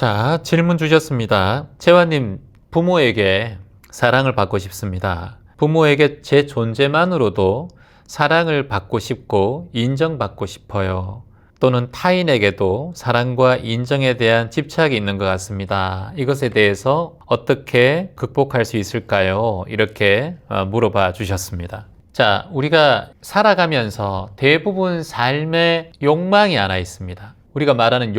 자, 질문 주셨습니다. 재환님, 부모에게 사랑을 받고 싶습니다. 부모에게 제 존재만으로도 사랑을 받고 싶고 인정받고 싶어요. 또는 타인에게도 사랑과 인정에 대한 집착이 있는 것 같습니다. 이것에 대해서 어떻게 극복할 수 있을까요? 이렇게 물어봐 주셨습니다. 자, 우리가 살아가면서 대부분 삶에 욕망이 하나 있습니다. 우리가 말하는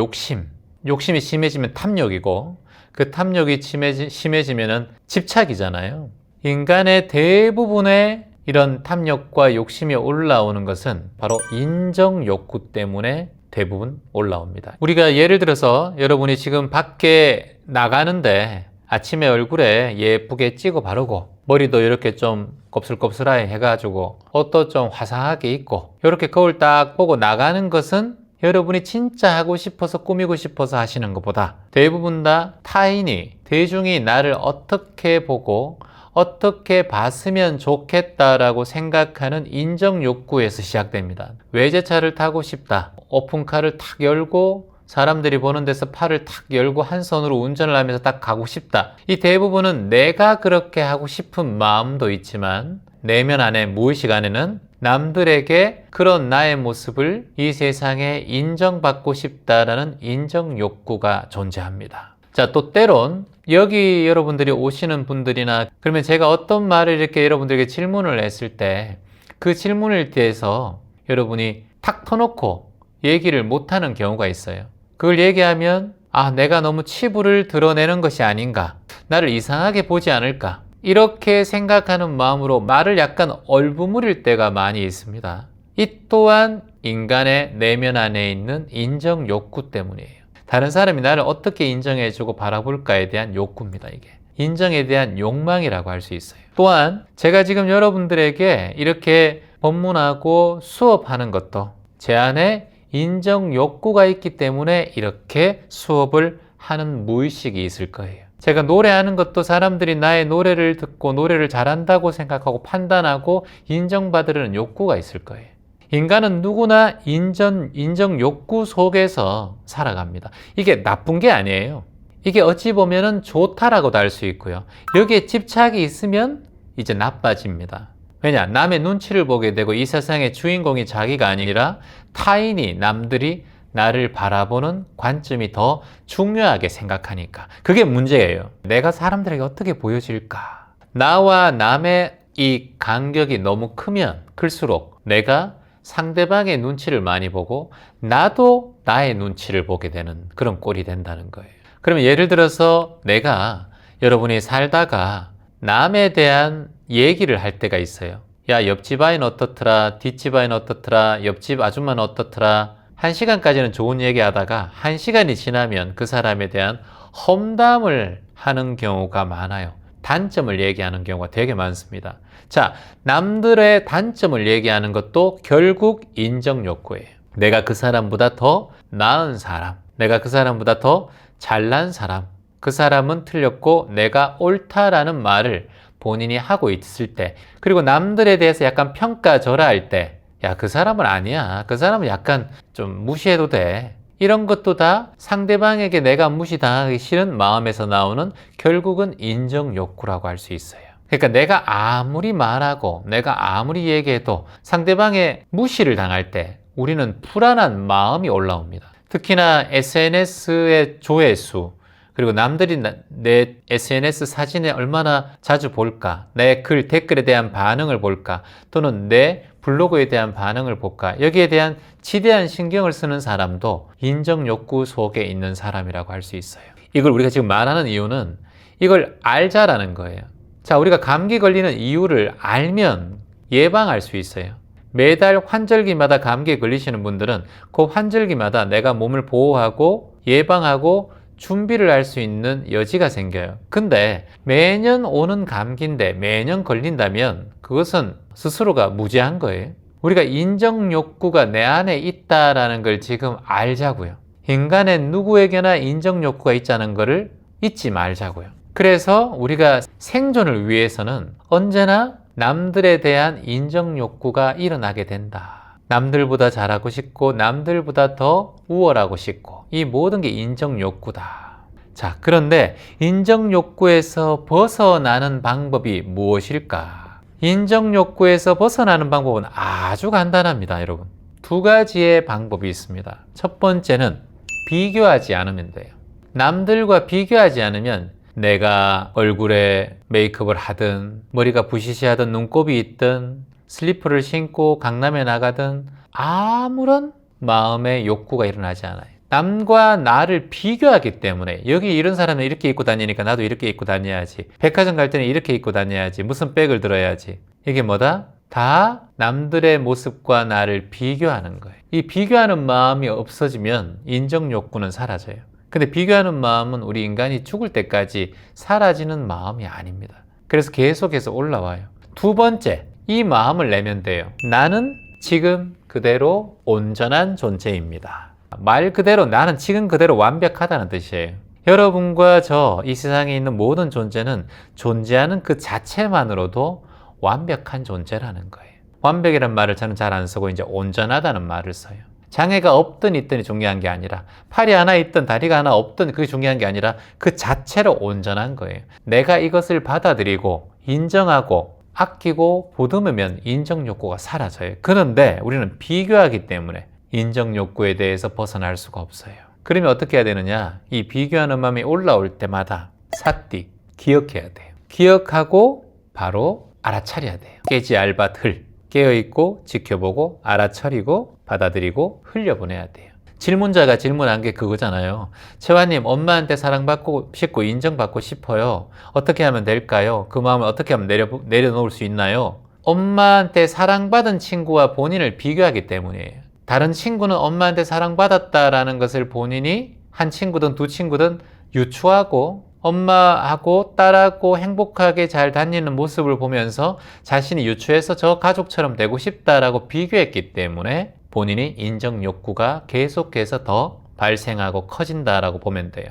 욕심이 심해지면 탐욕이고, 그 탐욕이 심해지면 집착이잖아요. 인간의 대부분의 이런 탐욕과 욕심이 올라오는 것은 바로 인정 욕구 때문에 대부분 올라옵니다. 우리가 예를 들어서 여러분이 지금 밖에 나가는데 아침에 얼굴에 예쁘게 찍어 바르고 머리도 이렇게 좀 곱슬곱슬하게 해가지고 옷도 좀 화사하게 입고 이렇게 거울 딱 보고 나가는 것은 여러분이 진짜 하고 싶어서 꾸미고 싶어서 하시는 것보다 대부분 다 타인이, 대중이 나를 어떻게 보고 어떻게 봤으면 좋겠다라고 생각하는 인정 욕구에서 시작됩니다. 외제차를 타고 싶다. 오픈카를 탁 열고 사람들이 보는 데서 팔을 탁 열고 한 손으로 운전을 하면서 딱 가고 싶다. 이 대부분은 내가 그렇게 하고 싶은 마음도 있지만 내면 안에, 무의식 안에는 남들에게 그런 나의 모습을 이 세상에 인정받고 싶다라는 인정 욕구가 존재합니다. 자, 또 때론 여기 여러분들이 오시는 분들이나 그러면 제가 어떤 말을 이렇게 여러분들에게 질문을 했을 때 그 질문에 대해서 여러분이 탁 터놓고 얘기를 못하는 경우가 있어요. 그걸 얘기하면 내가 너무 치부를 드러내는 것이 아닌가, 나를 이상하게 보지 않을까, 이렇게 생각하는 마음으로 말을 약간 얼버무릴 때가 많이 있습니다. 이 또한 인간의 내면 안에 있는 인정 욕구 때문이에요. 다른 사람이 나를 어떻게 인정해주고 바라볼까에 대한 욕구입니다. 이게 인정에 대한 욕망이라고 할 수 있어요. 또한 제가 지금 여러분들에게 이렇게 법문하고 수업하는 것도 제 안에 인정 욕구가 있기 때문에 이렇게 수업을 하는 무의식이 있을 거예요. 제가 노래하는 것도 사람들이 나의 노래를 듣고 노래를 잘한다고 생각하고 판단하고 인정받으려는 욕구가 있을 거예요. 인간은 누구나 인정 욕구 속에서 살아갑니다. 이게 나쁜 게 아니에요. 이게 어찌 보면은 좋다라고도 할 수 있고요. 여기에 집착이 있으면 이제 나빠집니다. 왜냐? 남의 눈치를 보게 되고 이 세상의 주인공이 자기가 아니라 타인이, 남들이 나를 바라보는 관점이 더 중요하게 생각하니까. 그게 문제예요. 내가 사람들에게 어떻게 보여질까? 나와 남의 이 간격이 너무 크면 클수록 내가 상대방의 눈치를 많이 보고 나도 나의 눈치를 보게 되는 그런 꼴이 된다는 거예요. 그러면 예를 들어서 내가 여러분이 살다가 남에 대한 얘기를 할 때가 있어요. 야, 옆집 아이는 어떻더라, 뒷집 아이는 어떻더라, 옆집 아줌마는 어떻더라. 1시간까지는 좋은 얘기 하다가 1시간이 지나면 그 사람에 대한 험담을 하는 경우가 많아요. 단점을 얘기하는 경우가 되게 많습니다. 자, 남들의 단점을 얘기하는 것도 결국 인정 욕구예요. 내가 그 사람보다 더 나은 사람, 내가 그 사람보다 더 잘난 사람, 그 사람은 틀렸고 내가 옳다라는 말을 본인이 하고 있을 때, 그리고 남들에 대해서 약간 평가절하할 때, 야, 그 사람은 아니야, 그 사람은 약간 좀 무시해도 돼, 이런 것도 다 상대방에게 내가 무시당하기 싫은 마음에서 나오는 결국은 인정 욕구라고 할 수 있어요. 그러니까 내가 아무리 말하고 내가 아무리 얘기해도 상대방의 무시를 당할 때 우리는 불안한 마음이 올라옵니다. 특히나 SNS의 조회수, 그리고 남들이 내 SNS 사진에 얼마나 자주 볼까, 내 글, 댓글에 대한 반응을 볼까, 또는 내 블로그에 대한 반응을 볼까, 여기에 대한 지대한 신경을 쓰는 사람도 인정 욕구 속에 있는 사람이라고 할 수 있어요. 이걸 우리가 지금 말하는 이유는 이걸 알자라는 거예요. 자, 우리가 감기 걸리는 이유를 알면 예방할 수 있어요. 매달 환절기마다 감기에 걸리시는 분들은 그 환절기마다 내가 몸을 보호하고 예방하고 준비를 할 수 있는 여지가 생겨요. 근데 매년 오는 감기인데 매년 걸린다면 그것은 스스로가 무지한 거예요. 우리가 인정 욕구가 내 안에 있다라는 걸 지금 알자고요. 인간의 누구에게나 인정 욕구가 있다는 것을 잊지 말자고요. 그래서 우리가 생존을 위해서는 언제나 남들에 대한 인정 욕구가 일어나게 된다. 남들보다 잘하고 싶고 남들보다 더 우월하고 싶고 이 모든 게 인정 욕구다. 자, 그런데 인정 욕구에서 벗어나는 방법이 무엇일까? 인정 욕구에서 벗어나는 방법은 아주 간단합니다, 여러분. 두 가지의 방법이 있습니다. 첫 번째는 비교하지 않으면 돼요. 남들과 비교하지 않으면 내가 얼굴에 메이크업을 하든 머리가 부시시하든 눈곱이 있든 슬리퍼를 신고 강남에 나가든 아무런 마음의 욕구가 일어나지 않아요. 남과 나를 비교하기 때문에 여기 이런 사람은 이렇게 입고 다니니까 나도 이렇게 입고 다녀야지. 백화점 갈 때는 이렇게 입고 다녀야지. 무슨 백을 들어야지. 이게 뭐다? 다 남들의 모습과 나를 비교하는 거예요. 이 비교하는 마음이 없어지면 인정 욕구는 사라져요. 근데 비교하는 마음은 우리 인간이 죽을 때까지 사라지는 마음이 아닙니다. 그래서 계속해서 올라와요. 두 번째, 이 마음을 내면 돼요. 나는 지금 그대로 온전한 존재입니다. 말 그대로 나는 지금 그대로 완벽하다는 뜻이에요. 여러분과 저, 이 세상에 있는 모든 존재는 존재하는 그 자체만으로도 완벽한 존재라는 거예요. 완벽이란 말을 저는 잘 안 쓰고 이제 온전하다는 말을 써요. 장애가 없든 있든이 중요한 게 아니라 팔이 하나 있든 다리가 하나 없든 그게 중요한 게 아니라 그 자체로 온전한 거예요. 내가 이것을 받아들이고 인정하고 아끼고 보듬으면 인정 욕구가 사라져요. 그런데 우리는 비교하기 때문에 인정 욕구에 대해서 벗어날 수가 없어요. 그러면 어떻게 해야 되느냐? 이 비교하는 마음이 올라올 때마다 삿띠 기억해야 돼요. 기억하고 바로 알아차려야 돼요. 깨지 알밭 흘. 깨어있고 지켜보고 알아차리고 받아들이고 흘려보내야 돼요. 질문자가 질문한 게 그거잖아요. 채화님, 엄마한테 사랑받고 싶고 인정받고 싶어요. 어떻게 하면 될까요? 그 마음을 어떻게 하면 내려놓을 수 있나요? 엄마한테 사랑받은 친구와 본인을 비교하기 때문이에요. 다른 친구는 엄마한테 사랑받았다라는 것을 본인이 한 친구든 두 친구든 유추하고 엄마하고 딸하고 행복하게 잘 다니는 모습을 보면서 자신이 유추해서 저 가족처럼 되고 싶다라고 비교했기 때문에 본인이 인정 욕구가 계속해서 더 발생하고 커진다라고 보면 돼요.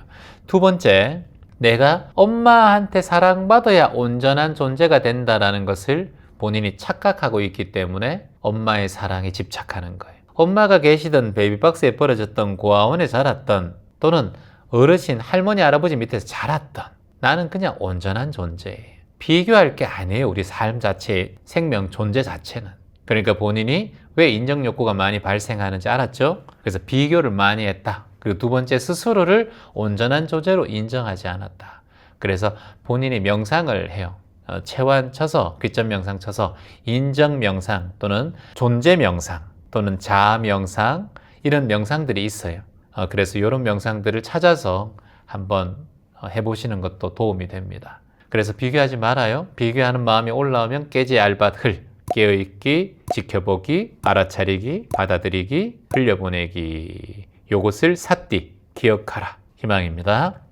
두 번째, 내가 엄마한테 사랑받아야 온전한 존재가 된다라는 것을 본인이 착각하고 있기 때문에 엄마의 사랑에 집착하는 거예요. 엄마가 계시던 베이비박스에 버려졌던 고아원에 자랐던 또는 어르신, 할머니, 할아버지 밑에서 자랐던 나는 그냥 온전한 존재예요. 비교할 게 아니에요. 우리 삶 자체, 생명, 존재 자체는. 그러니까 본인이 왜 인정 욕구가 많이 발생하는지 알았죠? 그래서 비교를 많이 했다. 그리고 두 번째, 스스로를 온전한 존재로 인정하지 않았다. 그래서 본인이 명상을 해요. 체완 쳐서, 귀점 명상 쳐서 인정 명상 또는 존재 명상 또는 자아 명상 이런 명상들이 있어요. 그래서 이런 명상들을 찾아서 한번 해보시는 것도 도움이 됩니다. 그래서 비교하지 말아요. 비교하는 마음이 올라오면 깨지 알밭 흘, 깨어있기, 지켜보기, 알아차리기, 받아들이기, 흘려보내기. 요것을 삿띠, 기억하라. 희망입니다.